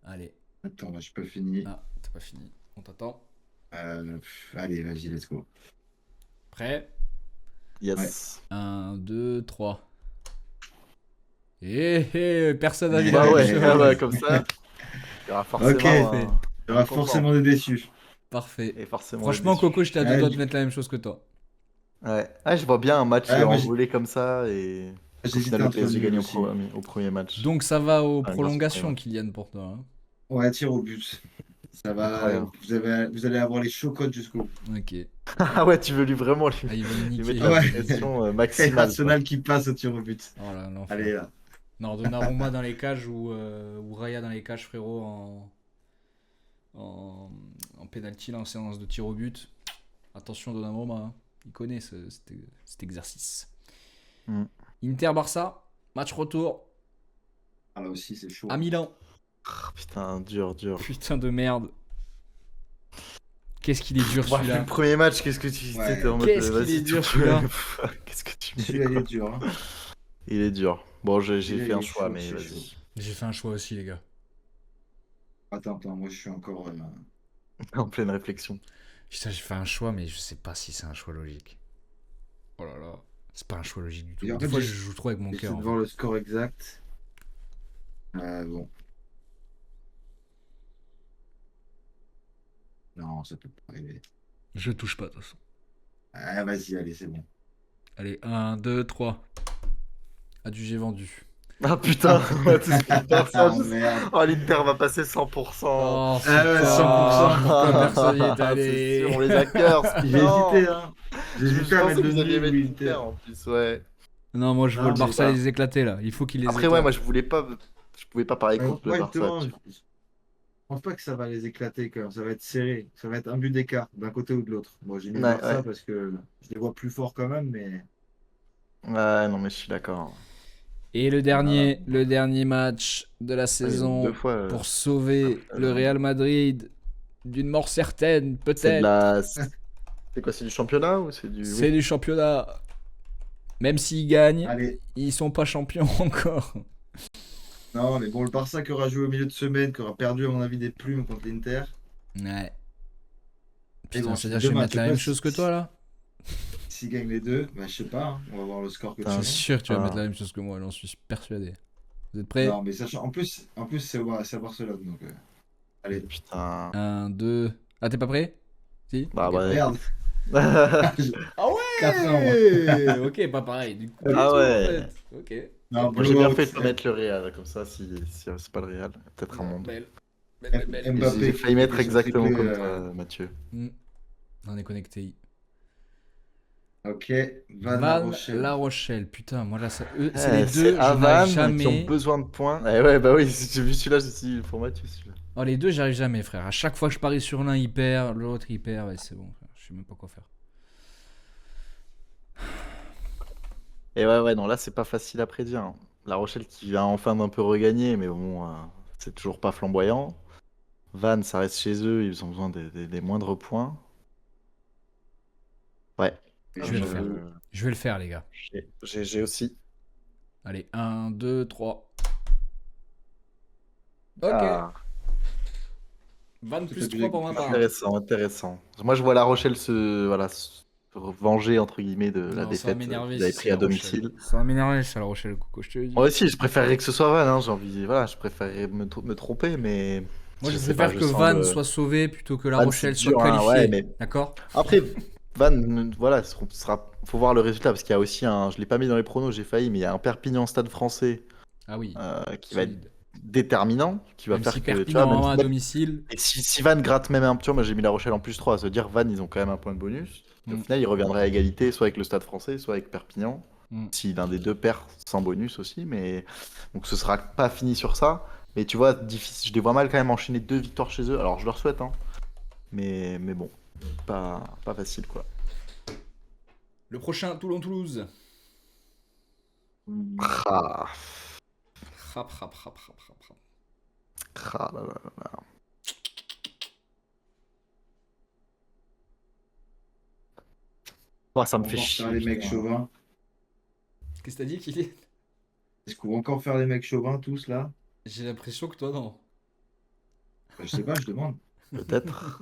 Allez. Attends, là, j'ai pas fini. Ah, t'as pas fini. On t'attend. Allez, vas-y, let's go. Prêt? Yes. 1, 2, 3. Personne n'a vu Bah la Bah même ouais, chose. ah ouais, comme ça. Il y aura forcément. Ok. un- Il y aura Content. forcément des déçus. Parfait. Et forcément. Franchement, déçu. Coco, j'étais à deux Ouais, doigts de mettre la même chose que toi. Ouais. Ah, je vois bien un match Ouais, moi, envolé comme ça et. Au J'hésitais final, le entre PSG nul gagne aussi. au premier match. Donc ça va aux Enfin, grâce au prolongations, premier Kylian, pour toi. Hein. Ouais, tir au but. Ça va. Incroyable. Vous allez avoir les chocottes jusqu'au bout. Ok. Ah ouais, tu veux lui vraiment Ah, il veut me lui niquer. mettre la Ouais. pression C'est maximale. quoi. Arsenal qui passe au tir au but. Oh là, l'enfer. Allez, là. Non, Donnarumma dans les cages ou Raya dans les cages, frérot, en penalty là, en séance de tir au but. Attention Donnarumma, hein. Il connaît cet exercice. Mm. Inter-Barça, match retour Ah, là aussi, c'est chaud. à Milan. Ah, putain, dur. Putain de merde. Qu'est-ce qu'il est dur Bon, celui-là. le premier match, qu'est-ce que tu Ouais. t'étais en mode, Qu'est-ce qu'il vas-y, est dur, tu peux- celui-là. Qu'est-ce que tu mets Celui-là, il quoi. est dur. Hein. Il est dur. Bon, j'ai Celui-là, fait il un est choix, chaud, mais c'est vas-y. chaud. J'ai fait un choix aussi, les gars. Attends, moi, je suis encore. En pleine réflexion. Putain, j'ai fait un choix, mais je sais pas si c'est un choix logique. Oh là là. C'est pas un choix logique du tout. Et en Des fait, fois, j'ai- je joue trop avec mon J'essaie cœur. de en voir fait. le score exact. Bon. Non, ça peut pas arriver. Je touche pas, de toute façon. Ah, vas-y, allez, c'est bon. Allez, 1, 2, 3. Adjugé vendu. Ah putain, ouais, tout ce qui perd ça. Ah, merde. Oh, l'Inter va passer 100%. Oh, Ah ouais, 100%, pourquoi personne y est C'est allé. sûr, on les a cœurs. J'ai hésité, hein. J'ai Je hésité à pensais mettre que le vous alliez nul ou mettre l'Inter. l'Inter en plus, ouais. Non, moi, je Non, vois le mais Barça pas. les éclater, là. Il faut qu'il les Après, éclate. ouais, moi je voulais pas. Je pouvais pas parler Ouais, contre le Barça. exactement. tu Je vois. pense pas que ça va les éclater quand même. Ça va être serré. Ça va être un but d'écart d'un côté ou de l'autre. Bon, j'ai mis le Ouais, Barça ouais. parce que je les vois plus forts quand même, mais Ouais, non, mais je suis d'accord. Et le dernier match de la saison deux fois, pour sauver ça, le Real Madrid d'une mort certaine, C'est de peut-être. la. C'est quoi, c'est du championnat ou c'est du. C'est du championnat. Même s'ils gagnent, allez. ils sont pas champions encore. Non, mais bon, le Barça qui aura joué au milieu de semaine, qui aura perdu, à mon avis, des plumes contre l'Inter. Ouais. Et Putain, bon, c'est-à-dire que c'est je vais deux mettre la matchs, même je chose que sais- toi là. S'ils gagnent les deux, bah, je sais pas. Hein. On va voir le score que tu Putain, C'est mets. sûr que tu vas Ah. mettre la même chose que moi, j'en suis persuadé. Vous êtes prêts? Non, mais sachant, en plus c'est à Barcelone. Donc, allez. Putain. 1, 2. Ah, t'es pas prêt? Si? Bah, Ok. ouais. Merde. Ah 4 ans, moi. ouais. Ok, pas pareil. Du coup, Ah en ouais. fait. Ok. Non, Moi j'ai bien blowout. fait de pas mettre le Real, comme ça, si c'est pas le Real, peut-être un monde. Belle. Belle. Et Mbappé j'ai failli mettre qui fait son exactement triplé, comme toi, Mathieu. On est connecté. Ok. Van Van Rochelle. La Rochelle. Putain, moi là, c'est Eh, les deux. c'est Je Havane n'arrive qui ont jamais. besoin de points. Eh ouais, bah oui, si j'ai vu celui-là, j'ai dit pour Mathieu celui-là. Oh, les deux, j'arrive jamais, frère. À chaque fois que je parie sur l'un, il perd. L'autre, il perd. Ouais, c'est bon, frère. Je sais même pas quoi faire. Et ouais, non, là c'est pas facile à prédire. Hein. La Rochelle qui vient enfin d'un peu regagner, mais bon, c'est toujours pas flamboyant. Vannes, ça reste chez eux, ils ont besoin des moindres points. Ouais. Je vais le faire. Je vais le faire, les gars. J'ai aussi. Allez, 1, 2, 3. Ok. Ah, Van C'est plus pas 3 pour ma part. intéressant. Moi je vois La Rochelle se venger entre guillemets de la Non, ça va défaite m'énerver qu'ils avaient si pris c'est à La Rochelle. domicile. Ça va m'énerver, ça, La Rochelle, Coco, je te le dis. Moi aussi, je préférerais que ce soit Vannes, hein, j'ai envie, voilà, je préférerais me tromper, mais Moi, je sais pas, préfère que sens Vannes le- soit sauvé plutôt que La Vannes, Rochelle c'est soit dur, hein, qualifiée. ouais, mais- D'accord? Après, Vannes, voilà, faut voir le résultat parce qu'il y a aussi je l'ai pas mis dans les pronos, j'ai failli, mais il y a un Perpignan Stade Français Ah oui. qui va être Solide. déterminant qui va Même faire si que, tu vois, Perpignan à domicile. et si Vannes gratte même un, tu vois, moi j'ai mis La Rochelle en +3, ça veut dire Vannes, ils ont quand même un point de bonus. Au Mm. final, ils reviendraient à égalité, soit avec le Stade Français, soit avec Perpignan. Mm. Si l'un des deux perd sans bonus aussi, mais donc ce sera pas fini sur ça. Mais tu vois, difficile, je les vois mal quand même enchaîner 2 victoires chez eux. Alors je leur souhaite, hein. Mais bon, pas facile quoi. Le prochain, Toulon-Toulouse. Ah, Rap, rap, rap, rap, rap, rap. ah là là. Oh, ça On me va fait encore chier. faire les mecs putain. chauvins. Qu'est-ce que t'as dit, Kylian? Est-ce qu'on va encore faire les mecs chauvins tous là? J'ai l'impression que toi, non. Bah, je sais pas, je demande. Peut-être.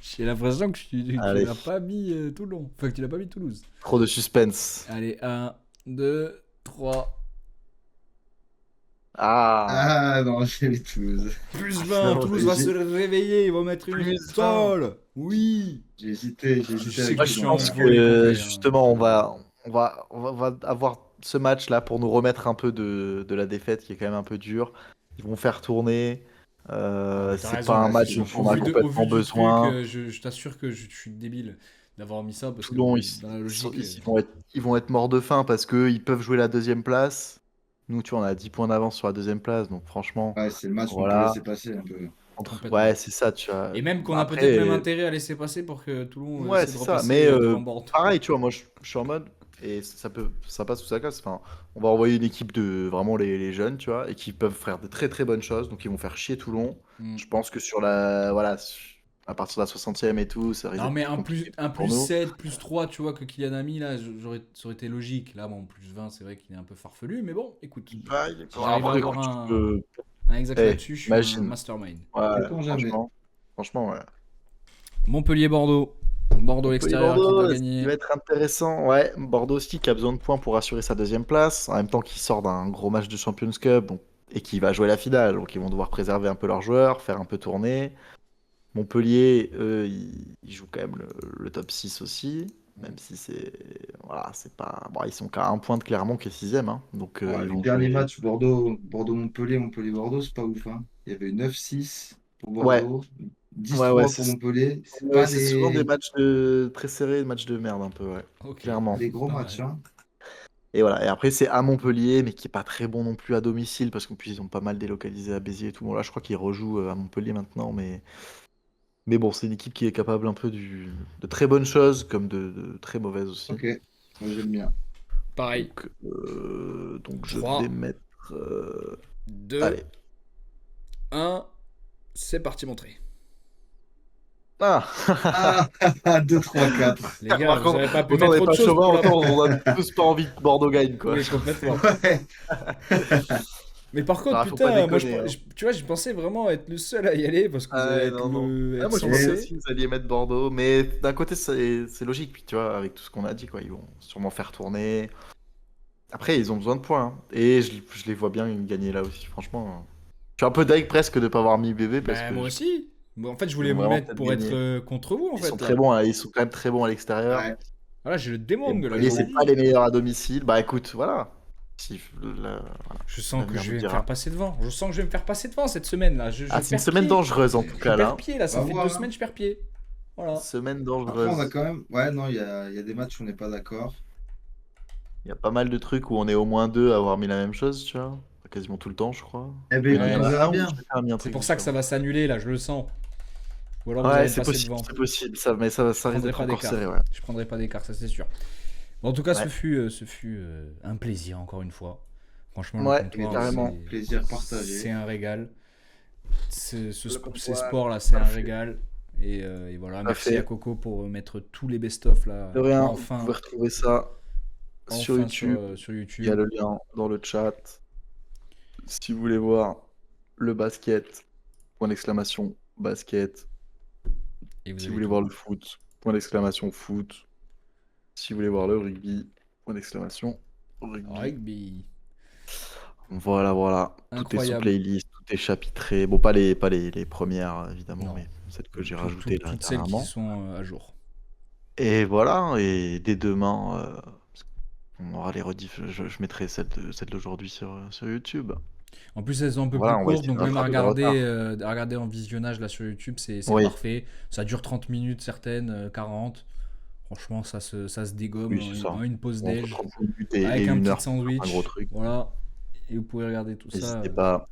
J'ai l'impression que tu Allez, l'as pas mis Toulon. Enfin, que tu l'as pas mis Toulouse. trop de suspense. Allez, 1, 2, 3. Ah, Ah non, j'ai mis Toulouse. Plus Ah, 20, finalement, Toulouse va j'ai- se réveiller, ils vont mettre une Plus 20. tôle. Oui. J'ai hésité Je avec sais moi que je je suis Toulon. en pense volée que complet, hein. justement on va avoir ce match là pour nous remettre un peu de la défaite qui est quand même un peu dure. Ils vont faire tourner. Non, mais t'as C'est raison. pas un Ouais, match c'est dont chaud. on a Au complètement vu du truc, besoin. je t'assure que je suis débile d'avoir mis ça parce que Toulon, dans la logique. ils vont être morts de faim parce qu'ils peuvent jouer la deuxième place. Nous, tu vois, on a 10 points d'avance sur la deuxième place, donc franchement, Ouais, c'est le match qu'on peut voilà. laisser passer un peu. Complètement. Ouais, c'est ça, tu vois. Et même qu'on Bah, a peut-être même après, intérêt à laisser passer pour que Toulon ouais, essaie de c'est ça. repasser Mais devant Bordeaux. pareil, tu vois, moi, je suis en mode, et ça passe ou ça casse. Enfin, on va envoyer une équipe de vraiment les jeunes, tu vois, et qui peuvent faire de très très bonnes choses. Donc, ils vont faire chier Toulon. Mm. Je pense que voilà, à partir de la 60e et tout, ça risque Non, d'être mais plus compliqué un pour plus nous. 7, plus 3, tu vois, que Kylian a mis, là, ça aurait été logique. Là, bon, plus 20, c'est vrai qu'il est un peu farfelu, mais bon, écoute. Bah, Si j'arrive à après, avoir écoute, un exact eh, là-dessus, je suis un imagine. mastermind. Ouais, Sait-on jamais. franchement, ouais. Montpellier-Bordeaux. Bordeaux à l'extérieur qui doit Montpellier-Bordeaux, ce qui va gagner. être intéressant. Ouais, Bordeaux aussi qui a besoin de points pour assurer sa deuxième place, en même temps qu'il sort d'un gros match de Champions Cup et qui va jouer la finale. Donc ils vont devoir préserver un peu leurs joueurs, faire un peu tourner. Montpellier, eux, ils jouent quand même le top 6 aussi, même si c'est. Voilà, c'est pas. Bon, ils sont qu'à un point de Clermont qui est sixième, hein. Donc Ouais, ils le vont dernier jouer. match, Bordeaux-Montpellier, Montpellier-Bordeaux, c'est pas ouf, hein. Il y avait eu 9-6 pour Ouais, Bordeaux, ouais, 10-3 pour Montpellier. C'est ouais, pas c'est souvent des les, matchs très serrés, des matchs de merde un peu, ouais. Ok, pas Clairement. les gros pas matchs, mal. hein. Et voilà, et après c'est à Montpellier, mais qui est pas très bon non plus à domicile, parce qu'en plus ils ont pas mal délocalisé à Béziers et tout. Bon là je crois qu'ils rejouent à Montpellier maintenant, mais bon, c'est une équipe qui est capable un peu de très bonnes choses, comme de très mauvaises aussi. Ok, moi j'aime bien. Pareil. Donc je 3, vais mettre... 2, Allez. 1. C'est parti montrer. Ah Ah, 2, 3, 4. Les gars, Par vous contre, avez pas pu autant on mettre n'est autre pas chose chauvin, pour la... autant on a tous pas envie que Bordeaux gagne, quoi. Oui, complètement. Ouais. Mais par contre, Ah, faut pas putain, moi, déconner, hein. tu vois, je pensais vraiment être le seul à y aller parce que vous Ah, allez ouais, être, non, non. Ah, être moi je pensais censé. aussi que vous alliez mettre Bordeaux, mais d'un côté c'est logique, puis tu vois, avec tout ce qu'on a dit, quoi, ils vont sûrement faire tourner. Après, ils ont besoin de points, hein. Et je les vois bien gagner là aussi, franchement. Je suis un peu deg presque de pas avoir mis bébé parce Bah, que moi aussi. Bon, en fait, je ils voulais vont me vraiment mettre peut-être pour être gagner. contre vous, en Ils sont fait, très là. bons, hein, ils sont quand même très bons à l'extérieur. Ouais. Voilà, j'ai le Et démongue, là, je Montpellier, vous l'ai c'est pas dit. les meilleurs à domicile. Bah écoute, voilà. Si, voilà, Je sens que l'avenir je nous vais me faire dira. passer devant. Je sens que je vais me faire passer devant cette semaine, là. Je Ah, c'est une perds semaine pied. dangereuse en tout Je cas perds là. pied, là. Ça On va fait voir, 2 hein. semaines que je perds pied. Voilà. Semaine Après, on a dangereuse. quand même. Ouais, non, il y a des matchs où on n'est pas d'accord. Il y a pas mal de trucs où on est au moins deux à avoir mis la même chose, tu vois. Quasiment tout le temps, je crois. Eh ben Il y en écoute, Ouais. on a verra un où bien. chacun a mis un C'est truc pour ça que ça différent. va s'annuler, là, je le sens. Ou alors vous Ouais, allez me passer devant. c'est possible, mais ça Je risque prendrai d'être pas encore d'écart. serré, ouais. Je prendrai pas d'écart, ça c'est sûr. Bon, en tout cas, Ouais, ce fut un plaisir, encore une fois. Franchement, le ouais, comptoir, carrément. Plaisir c'est partagé. un régal. Le Ces comptoir, sports-là, c'est un parfait. régal. Et voilà, merci à Parfait. Coco pour mettre tous les best-of là, De rien, vous enfin, pouvez retrouver ça sur enfin sur, YouTube. sur Il y a YouTube. le lien dans le chat. Si vous voulez voir le basket, point d'exclamation, basket. Et vous Si vous avez voulez tout. voir le foot, point d'exclamation, foot. Si vous voulez voir le rugby, point d'exclamation, rugby. Rugby. Voilà, voilà. Tout est sous Incroyable. playlist, tout est chapitré. Bon, pas les premières, évidemment, Non. mais celles que j'ai rajoutées là Toutes celles qui dernièrement. sont à jour. Et voilà, et dès demain, on aura les rediff. Je mettrai celle d'aujourd'hui sur YouTube. En plus, elles sont un peu Voilà, plus on va courtes, essayer de donc même rattraper le retard. à regarder en visionnage là sur YouTube, c'est Oui, parfait. Ça dure 30 minutes, certaines, 40. Franchement, ça se dégomme oui, c'est ça. en une pause Entre déj, 30 minutes et avec un 1 petit heure pour faire un gros sandwich. truc. Voilà. Et vous pouvez regarder tout ça N'hésitez pas,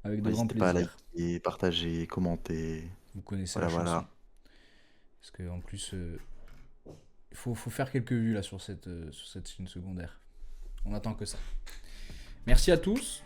avec de grand n'hésitez pas à plaisir. liker, partager, commenter. Vous connaissez la Voilà, chanson. voilà. Parce qu'en plus, il faut faire quelques vues là sur cette chaîne secondaire. On attend que ça. Merci à tous.